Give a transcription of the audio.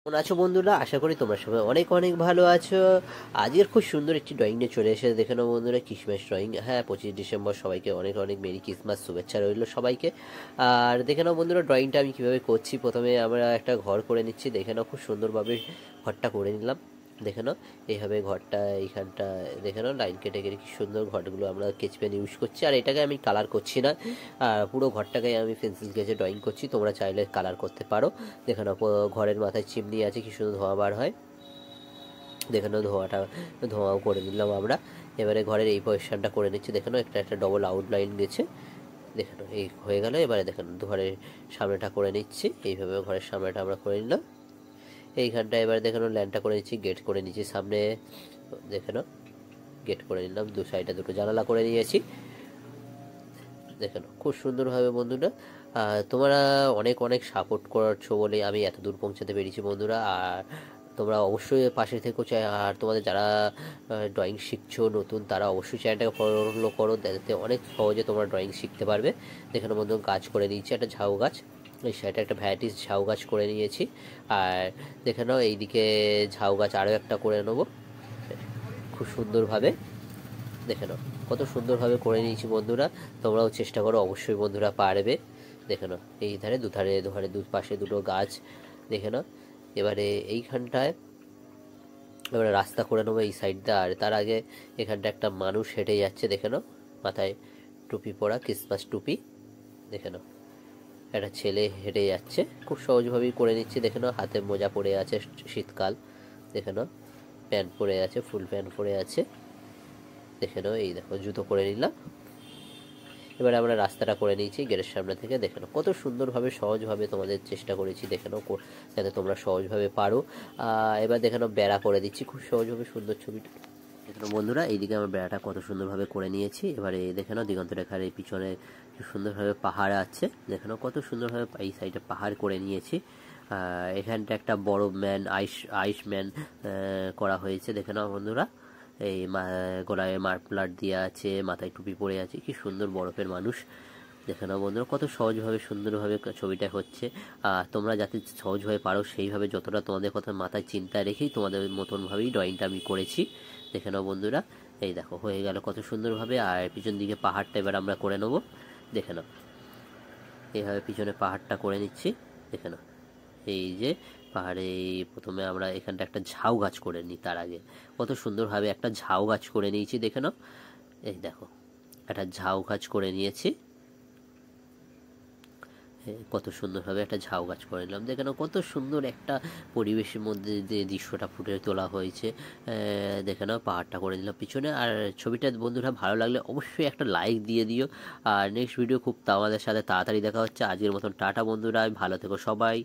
কেমন আছো বন্ধুরা? আশা করি তোমরা সবাই অনেক অনেক ভালো আছো। আজকের খুব সুন্দর একটি ড্রয়িং নিয়ে চলে এসে দেখে নাও বন্ধুরা, ক্রিসমাস ড্রয়িং। হ্যাঁ, 25 ডিসেম্বর, সবাইকে অনেক অনেক মেরি ক্রিসমাস শুভেচ্ছা রইলো সবাইকে। আর দেখে নাও বন্ধুরা, ড্রয়িংটা আমি কীভাবে করছি। প্রথমে আমরা একটা ঘর করে নিচ্ছি, দেখে নাও খুব সুন্দরভাবে ঘরটা করে নিলাম। দেখে নাও এইভাবে ঘরটা, এইখানটা দেখে নাও লাইন কেটে কেটে কি সুন্দর ঘরগুলো আমরা স্কেচ পেন ইউজ করছি। আর এটাকে আমি কালার করছি না, পুরো ঘরটাকে আমি পেন্সিল স্কেচে ড্রয়িং করছি। তোমরা চাইলে কালার করতে পারো। দেখে নাও ঘরের মাথায় চিমনি আছে, কি সুন্দর ধোঁয়া বার হয়। দেখে নাও ধোঁয়াও করে নিলাম আমরা। এবারে ঘরের এই পজিশনটা করে নিচ্ছি। দেখে নাও একটা একটা ডবল আউটলাইন গেছে। দেখে নাও এই হয়ে গেল। এবারে দেখে নাও ঘরের সামনেটা করে নিচ্ছি। এইভাবে ঘরের সামনেটা আমরা করে নিলাম। এইখানটা এবারে দেখে নাও ল্যান্ডটা করে নিচ্ছি, গেট করে নিচ্ছি সামনে। দেখে নাও গেট করে নিলাম, দু সাইডে দুটো জানালা করে নিয়েছি। দেখে নাও খুব সুন্দরভাবে বন্ধুরা। তোমরা অনেক অনেক সাপোর্ট করছো বলে আমি এত দূর পৌঁছাতে পেরেছি বন্ধুরা। আর তোমরা অবশ্যই পাশে থেকো চাই। আর তোমাদের যারা ড্রয়িং শিখছো নতুন, তারা অবশ্যই চ্যানেলটাকে ফলো করো, যাতে অনেক সহজে তোমরা ড্রয়িং শিখতে পারবে। দেখে বন্ধু গাছ করে নিয়েছি, একটা ঝাউ গাছ। এই সাইডে একটা ভ্যারাইটিস ঝাউ গাছ করে নিয়েছি। আর দেখে নাও এইদিকে ঝাউ গাছ আরও একটা করে নেবো খুব সুন্দরভাবে। দেখে নাও কত সুন্দরভাবে করে নিয়েছি বন্ধুরা। তোমরাও চেষ্টা করো, অবশ্যই বন্ধুরা পারবে। দেখে নাও এই ধারে দুধারে দুপাশে দুটো গাছ। দেখে নাও এবারে এইখানটায় এবারে রাস্তা করে নেবো এই সাইডটা। আর তার আগে এখানটা একটা মানুষ হেঁটে যাচ্ছে। দেখে নাও মাথায় টুপি পরা, ক্রিসমাস টুপি। দেখে নাও একটা ছেলে হেঁটে যাচ্ছে, খুব সহজভাবেই করে নিচ্ছি। দেখে নাও হাতে মোজা পরে আছে, শীতকাল। দেখে নাও প্যান্ট পরে আছে, ফুল প্যান্ট পরে আছে। দেখে নাও এই দেখো জুতো করে নিলাম। এবারে আমরা রাস্তাটা করে নিয়েছি গেটের সামনে থেকে। দেখে নাও কত সুন্দরভাবে সহজভাবে তোমাদের চেষ্টা করেছি, দেখে নাও যাতে তোমরা সহজভাবে পারো। এবার দেখে নাও বেড়া করে দিচ্ছি খুব সহজভাবে, সুন্দর ছবিটা। দেখে নাও বন্ধুরা, এইদিকে আমার বেড়াটা কত সুন্দরভাবে করে নিয়েছি। এবারে দেখে নাও দিগন্ত রেখার এই পিছনে সুন্দরভাবে পাহাড় আছে। দেখে নাও কত সুন্দরভাবে এই সাইডে পাহাড় করে নিয়েছি। এখানটা একটা বড় আইস ম্যান করা হয়েছে। দেখে নাও বন্ধুরা, এই গলায় মাফলার দিয়ে আছে, মাথায় টুপি পরে আছে, কি সুন্দর বরফের মানুষ। দেখে নাও বন্ধুরা কত সহজভাবে সুন্দরভাবে ছবিটা হচ্ছে। তোমরা যাতে সহজভাবে পারো সেইভাবে, যতটা তোমাদের কথা মাথায় চিন্তায় রেখেই তোমাদের মতনভাবেই ড্রয়িংটা আমি করেছি। দেখে নাও বন্ধুরা, এই দেখো হয়ে গেল কত সুন্দরভাবে। আর পিছন দিকে পাহাড়টা এবার আমরা করে নেবো। দেখে নাও এইভাবে পিছনে পাহাড়টা করে নিচ্ছি। দেখে নাও এই যে পাহাড়ে প্রথমে আমরা এখানটা একটা ঝাউ গাছ করে নিই। তার আগে কত সুন্দরভাবে একটা ঝাউ গাছ করে নিয়েছি। দেখে নাও এই দেখো একটা ঝাউ গাছ করে নিয়েছি। কত সুন্দরভাবে একটা ঝাউ গাছ করে নিলাম। দেখে নাও কত সুন্দর একটা পরিবেশের মধ্যে যে দৃশ্যটা ফুটে তোলা হয়েছে। দেখে নাও পাহাড়টা করে দিলাম পিছনে। আর ছবিটা বন্ধুরা ভালো লাগলে অবশ্যই একটা লাইক দিয়ে দিও। আর নেক্সট ভিডিও খুব আমাদের সাথে তাড়াতাড়ি দেখা হচ্ছে। আজকের মতন টাটা বন্ধুরা, ভালো থেকো সবাই।